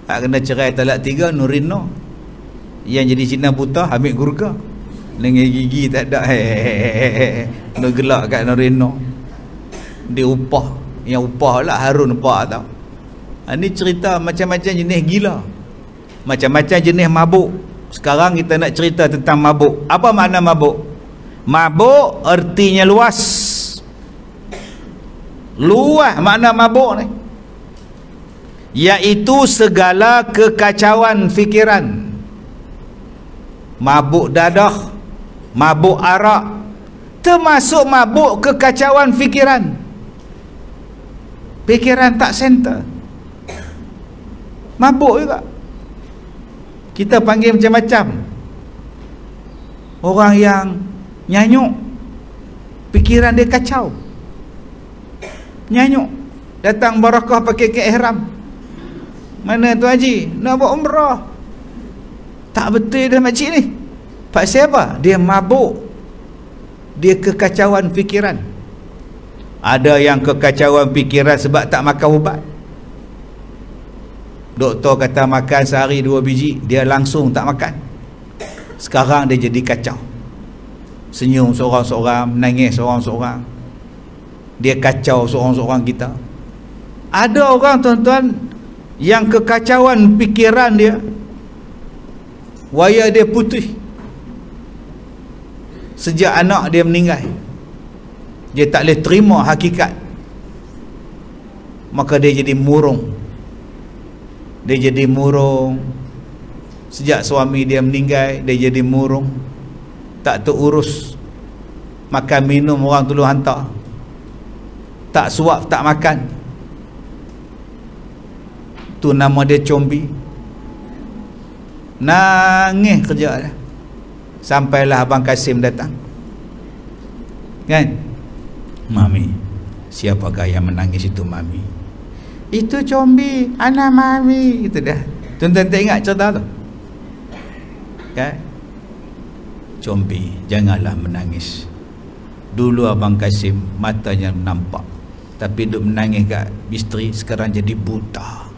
tak kena cerai talak 3, Nurino. Yang jadi Cina buta ambil gurka, dengan gigi tak ada. Nak gelak kat Nurino. Dia upah, yang upah lah Harun Pak tau. Ini cerita macam-macam jenis gila, macam-macam jenis mabuk. Sekarang kita nak cerita tentang mabuk. Apa makna mabuk? Mabuk artinya luas. Luas makna mabuk ni, iaitu segala kekacauan fikiran. Mabuk dadah, mabuk arak, termasuk mabuk kekacauan fikiran. Fikiran tak center, mabuk juga. Kita panggil macam-macam. Orang yang nyanyuk, fikiran dia kacau. Nyanyuk, datang barakah pakai ihram. Mana tu haji? Nak buat umrah. Tak betul dah makcik ni. Pasal apa? Dia mabuk. Dia kekacauan fikiran. Ada yang kekacauan fikiran sebab tak makan ubat. Doktor kata makan sehari 2 biji, dia langsung tak makan. Sekarang dia jadi kacau. Senyum seorang-seorang, menangis seorang-seorang. Dia kacau seorang-seorang kita. Ada orang tuan-tuan yang kekacauan fikiran dia, wayar dia putih sejak anak dia meninggal. Dia tak boleh terima hakikat, maka dia jadi murung. Dia jadi murung. Sejak suami dia meninggal, dia jadi murung. Tak terurus. Makan minum orang tolong hantar. Tak suap, tak makan. Tu nama dia combi. Nangis kerja dia. Sampailah Abang Kasim datang. Kan? Mami, siapakah yang menangis itu, Mami? Itu combi, anak Mami. Itu dah. Tuan-tuan tak ingat cerita tu? Kan? Combi, janganlah menangis. Dulu Abang Kasim matanya nampak, tapi duk menangis kat isteri, sekarang jadi buta.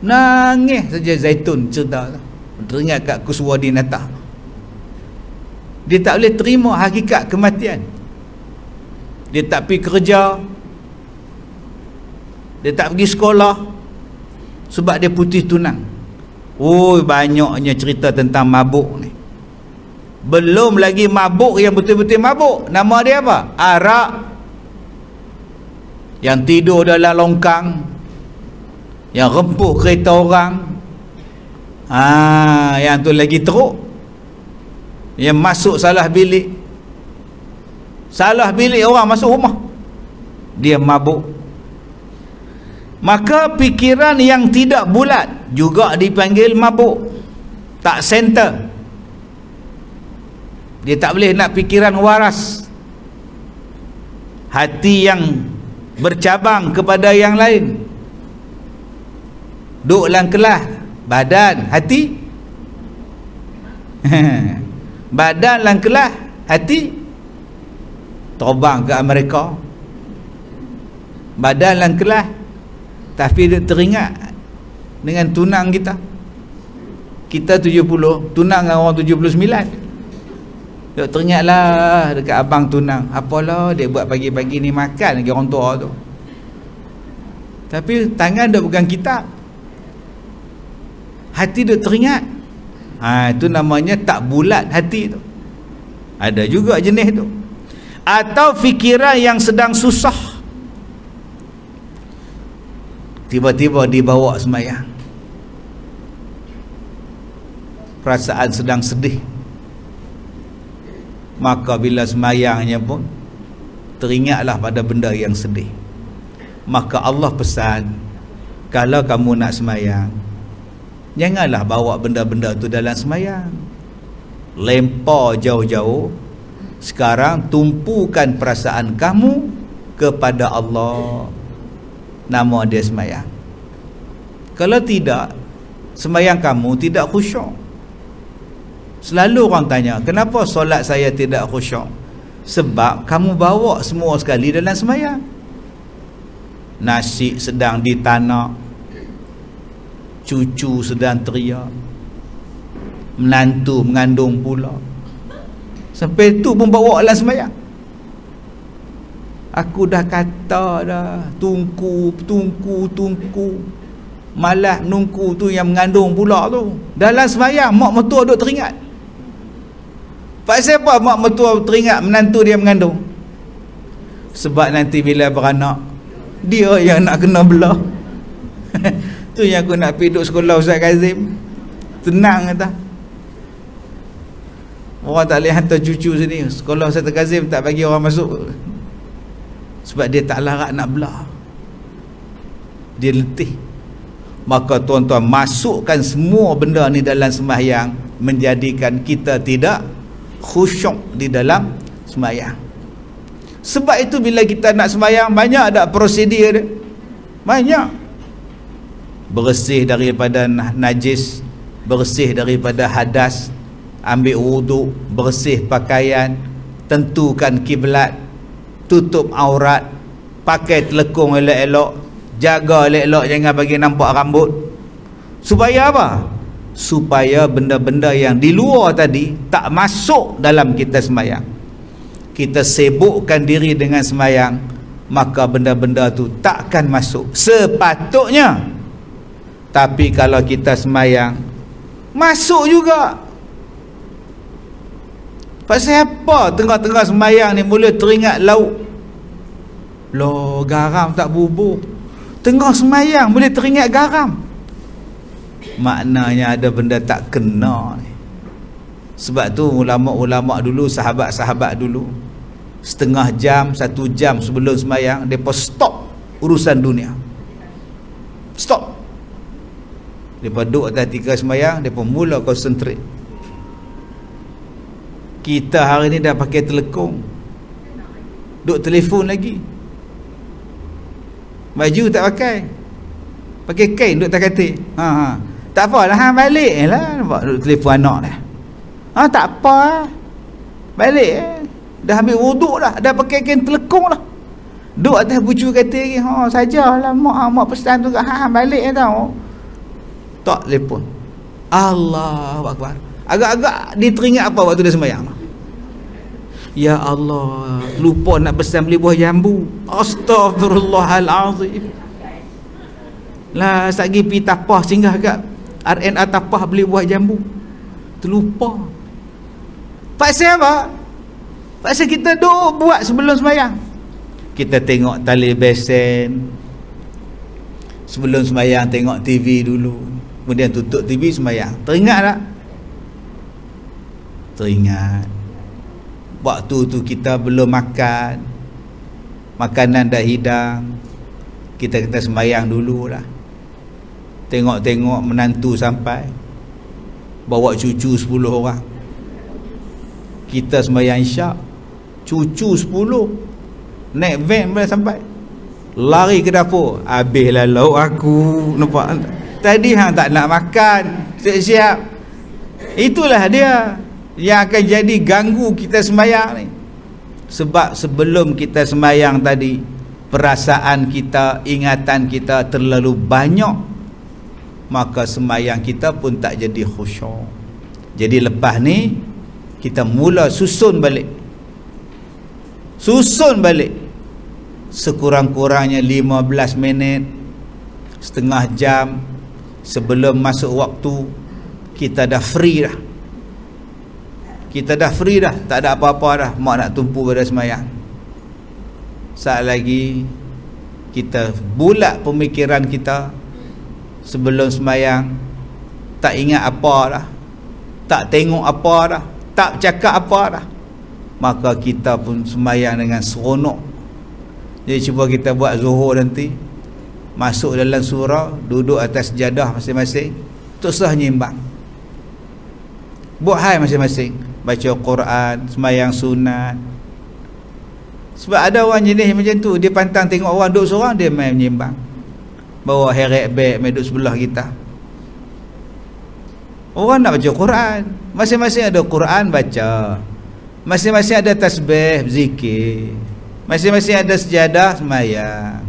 Nangis saja Zaitun cerita tu. Teringat kat Kuswadi Nata. Dia tak boleh terima hakikat kematian. Dia tak pergi kerja, dia tak pergi sekolah sebab dia putih tunang. Oh, banyaknya cerita tentang mabuk ni. Belum lagi mabuk yang betul-betul mabuk. Nama dia apa? Arak. Yang tidur dalam longkang, yang rempuh kereta orang. Yang tu lagi teruk. Yang masuk salah bilik. Salah bilik orang masuk rumah, dia mabuk. Maka fikiran yang tidak bulat juga dipanggil mabuk. Tak center. Dia tak boleh nak fikiran waras. Hati yang bercabang kepada yang lain. Duk lang kelah badan, hati. Badan lang kelah, hati terbang ke Amerika. Badan lang kelah, tapi dia teringat dengan tunang kita. Kita 70, tunang dengan orang 79. Dia teringatlah dekat abang tunang. Apalah dia buat pagi-pagi ni, makan lagi orang tua tu. Tapi tangan dia pegang kitab, hati dia teringat. Itu namanya tak bulat hati tu. Ada juga jenis tu. Atau fikiran yang sedang susah, tiba-tiba dibawa sembahyang. Perasaan sedang sedih, maka bila sembahyangnya pun teringatlah pada benda yang sedih. Maka Allah pesan, kalau kamu nak sembahyang, janganlah bawa benda-benda tu dalam sembahyang. Lempar jauh-jauh. Sekarang tumpukan perasaan kamu kepada Allah. Nama dia sembahyang. Kalau tidak, sembahyang kamu tidak khusyuk. Selalu orang tanya, kenapa solat saya tidak khusyuk? Sebab kamu bawa semua sekali dalam sembahyang. Nasi sedang ditanak, cucu sedang teriak, menantu mengandung pula, sampai tu pun bawa dalam sembahyang. Aku dah kata dah, tungku. Malah nungku tu yang mengandung pula tu. Dalam sembahyang mak mertua duk teringat. Pasal apa mak mertua teringat menantu dia mengandung? Sebab nanti bila beranak, dia yang nak kena belah. Tu yang aku nak pergi duduk sekolah Ustaz Kazim. Tenang kata. Orang tak boleh hantar cucu sini. Sekolah Ustaz Kazim tak bagi orang masuk. Sebab dia tak larat nak belah. Dia letih. Maka tuan-tuan, masukkan semua benda ni dalam sembahyang. menjadikan kita tidak khusyuk di dalam sembahyang. Sebab itu bila kita nak sembahyang, banyak ada prosedur dia. Banyak. Bersih daripada najis, bersih daripada hadas, ambil wuduk, bersih pakaian, tentukan kiblat, tutup aurat, pakai telekung elok-elok, jaga elok-elok, jangan bagi nampak rambut. Supaya apa? Supaya benda-benda yang di luar tadi tak masuk dalam kita sembahyang. Kita sibukkan diri dengan sembahyang, maka benda-benda tu takkan masuk sepatutnya. Tapi kalau kita sembahyang, masuk juga. Pasal apa tengah-tengah sembahyang ni mula teringat lauk? Loh, garam tak bubur. Tengah sembahyang boleh teringat garam. Maknanya ada benda tak kena ni. Sebab tu ulama-ulama dulu, sahabat-sahabat dulu, setengah jam, 1 jam sebelum sembahyang, mereka stop urusan dunia. Stop. Mereka duduk atas tika sembahyang, mereka mula konsentrate. Kita hari ni dah pakai telekung, duduk telefon lagi. Baju tak pakai kain duduk tak katil. Tak apalah, hang balik lah, nampak duduk telefon anak dah. Tak apa, balik dah ambil wuduk dah, dah pakai kain telekung dah, duduk atas bucu katil lagi. Sajalah mak pesan tu kat hang balik tau. Tak telefon. Allahu Akbar. Agak-agak dia teringat apa waktu dia sembahyang? Ya Allah, lupa nak pesan beli buah jambu. Astaghfirullahalazim. Lah sagi pi tapah singgah kat RNA tapah beli buah jambu. Terlupa. Pasal apa? Pasal kita duk buat sebelum sembahyang. Kita tengok tali besen. Sebelum sembahyang tengok TV dulu. Kemudian tutup TV sembahyang. Teringat tak? Teringat. Waktu tu kita belum makan, makanan dah hidang, kita kata sembahyang dululah. Tengok-tengok menantu sampai, bawa cucu 10 orang. Kita sembahyang isyak, cucu 10 naik van boleh sampai, lari ke dapur, habislah lauk aku. Nampak? Tadi hang tak nak makan, siap-siap. Itulah dia yang akan jadi ganggu kita sembahyang ni. Sebab sebelum kita sembahyang tadi, perasaan kita, ingatan kita terlalu banyak, maka sembahyang kita pun tak jadi khusyuk. Jadi lepas ni kita mula susun balik sekurang-kurangnya 15 minit, setengah jam sebelum masuk waktu. Kita dah free dah. Tak ada apa-apa dah, mak nak tumpu pada sembahyang. Saat lagi kita bulat pemikiran kita sebelum sembahyang, tak ingat apa dah, tak tengok apa dah, tak cakap apa dah, maka kita pun sembahyang dengan seronok. Jadi cuba kita buat zuhur nanti, masuk dalam surau, duduk atas sejadah masing-masing, teruslah nyimbang, buat hal masing-masing, baca Quran, sembahyang sunat. Sebab ada orang jenis macam tu, dia pantang tengok orang duduk seorang, dia main menyimbang, bawa heret beg main duduk sebelah kita. Orang nak baca Quran, masing-masing ada Quran baca, masing-masing ada tasbih zikir, masing-masing ada sejadah sembahyang.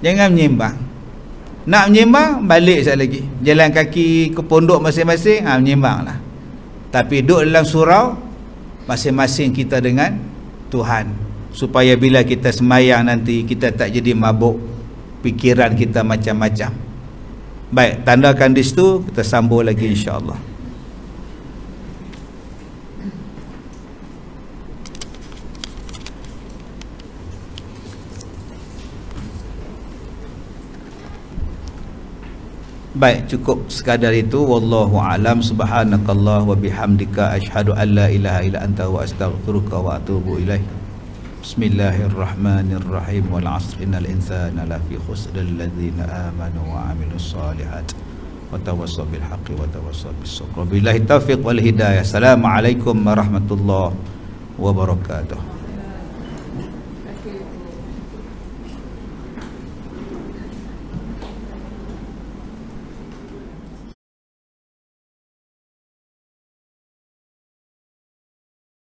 Jangan menyimbang. Nak menyimbang, balik sekali lagi, jalan kaki ke pondok masing-masing, menyimbang lah. Tapi duduk dalam surau, masing-masing kita dengan Tuhan, supaya bila kita sembahyang nanti, kita tak jadi mabuk, pikiran kita macam-macam. Baik, tandakan di situ, kita sambung lagi insya-Allah. Baik, cukup sekadar itu. Wallahu alam. Subhanakallah wa bihamdika asyhadu an la ilaha illa anta wa astaghfiruka wa atubu ilaih. Bismillahirrahmanirrahim. Wal 'asr innal insana lafi khusr, alladzina amanu wa 'amilus solihat wa tawassaw bil haqqi wa tawassaw bis sabr. Wabillahi taufiq wal hidayah. Assalamualaikum warahmatullahi wabarakatuh.